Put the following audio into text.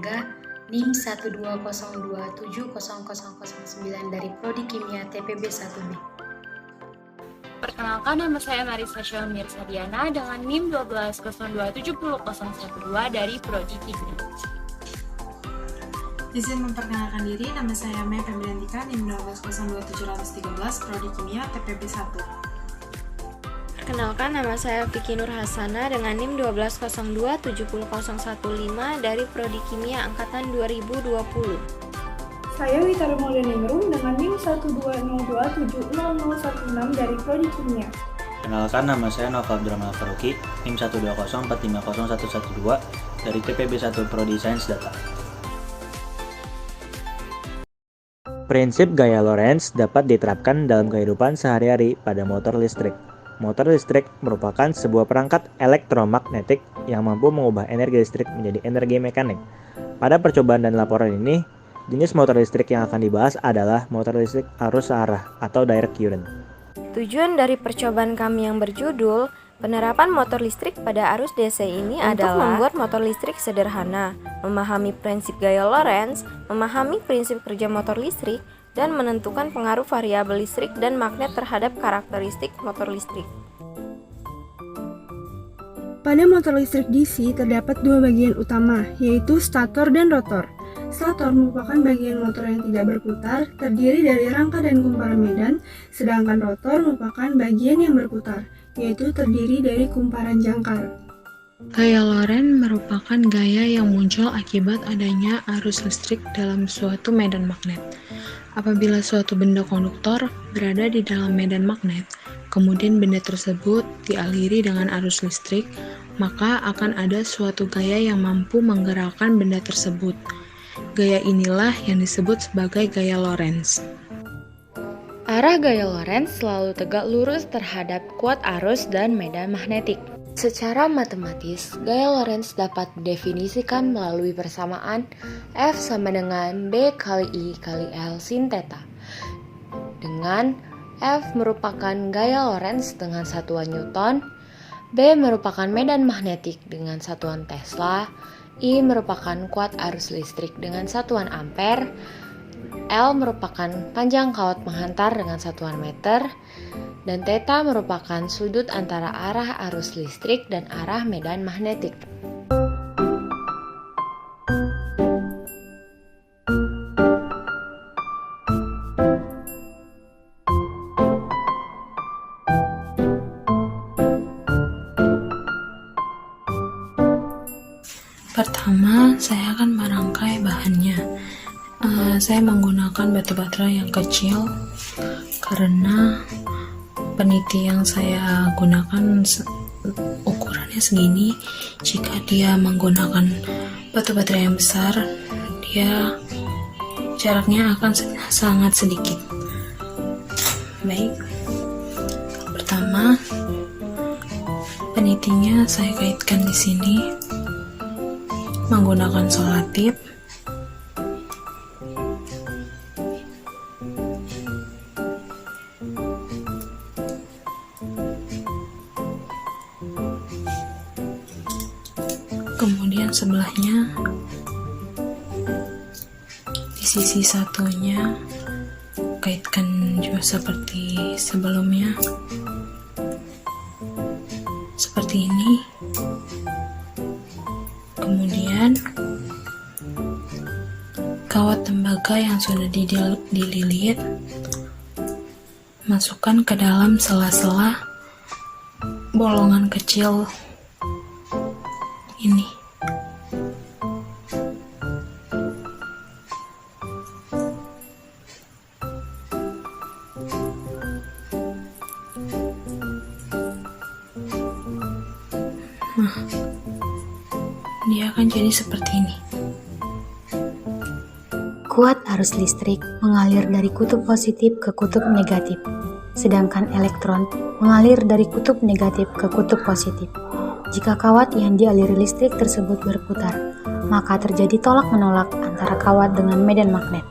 Erlangga, NIM 120270009 dari Prodi Kimia TPB 1B. Perkenalkan, nama saya Marissa Syahmir Sadiana dengan NIM 120270012 dari Prodi Kimia. Izin memperkenalkan diri, nama saya Mei Febriantika, NIM 1202713, Prodi Kimia TPB 1. Perkenalkan, nama saya Vicky Nur Hasana dengan NIM 120700115 dari Prodi Kimia Angkatan 2020. Saya Wita Romodaningrum dengan NIM 120270016 dari Prodi Kimia. Kenalkan, nama saya Nova Abdurrahman Faruqi, NIM 120450112 dari TPB 1 Prodi Sains Data. Prinsip gaya Lorentz dapat diterapkan dalam kehidupan sehari-hari pada motor listrik. Motor listrik merupakan sebuah perangkat elektromagnetik yang mampu mengubah energi listrik menjadi energi mekanik. Pada percobaan dan laporan ini, jenis motor listrik yang akan dibahas adalah motor listrik arus searah atau direct current. Tujuan dari percobaan kami yang berjudul penerapan motor listrik pada arus DC ini adalah membuat motor listrik sederhana, memahami prinsip gaya Lorentz, memahami prinsip kerja motor listrik, dan menentukan pengaruh variabel listrik dan magnet terhadap karakteristik motor listrik. Pada motor listrik DC terdapat dua bagian utama, yaitu stator dan rotor. Stator merupakan bagian motor yang tidak berputar, terdiri dari rangka dan kumparan medan, sedangkan rotor merupakan bagian yang berputar, yaitu terdiri dari kumparan jangkar. Gaya Lorentz merupakan gaya yang muncul akibat adanya arus listrik dalam suatu medan magnet. Apabila suatu benda konduktor berada di dalam medan magnet, kemudian benda tersebut dialiri dengan arus listrik, maka akan ada suatu gaya yang mampu menggerakkan benda tersebut. Gaya inilah yang disebut sebagai gaya Lorentz. Arah gaya Lorentz selalu tegak lurus terhadap kuat arus dan medan magnetik. Secara matematis, gaya Lorentz dapat didefinisikan melalui persamaan F sama dengan B kali I kali L sin theta. Dengan F merupakan gaya Lorentz dengan satuan Newton, B merupakan medan magnetik dengan satuan Tesla, I merupakan kuat arus listrik dengan satuan ampere, L merupakan panjang kawat penghantar dengan satuan meter, dan theta merupakan sudut antara arah arus listrik dan arah medan magnetik. Pertama, saya akan merangkai bahannya. Saya menggunakan batu bata yang kecil karena peniti yang saya gunakan ukurannya segini. Jika dia menggunakan batu bata yang besar, dia jaraknya akan sangat sedikit. Baik, pertama penitinya saya kaitkan di sini menggunakan selotip. Kemudian sebelahnya di sisi satunya kaitkan juga seperti sebelumnya, seperti ini. Kemudian kawat tembaga yang sudah dililit masukkan ke dalam sela-sela bolongan kecil ini. Nah, dia akan jadi seperti ini. Kuat arus listrik mengalir dari kutub positif ke kutub negatif, sedangkan elektron mengalir dari kutub negatif ke kutub positif. Jika kawat yang dialiri listrik tersebut berputar, maka terjadi tolak-menolak antara kawat dengan medan magnet.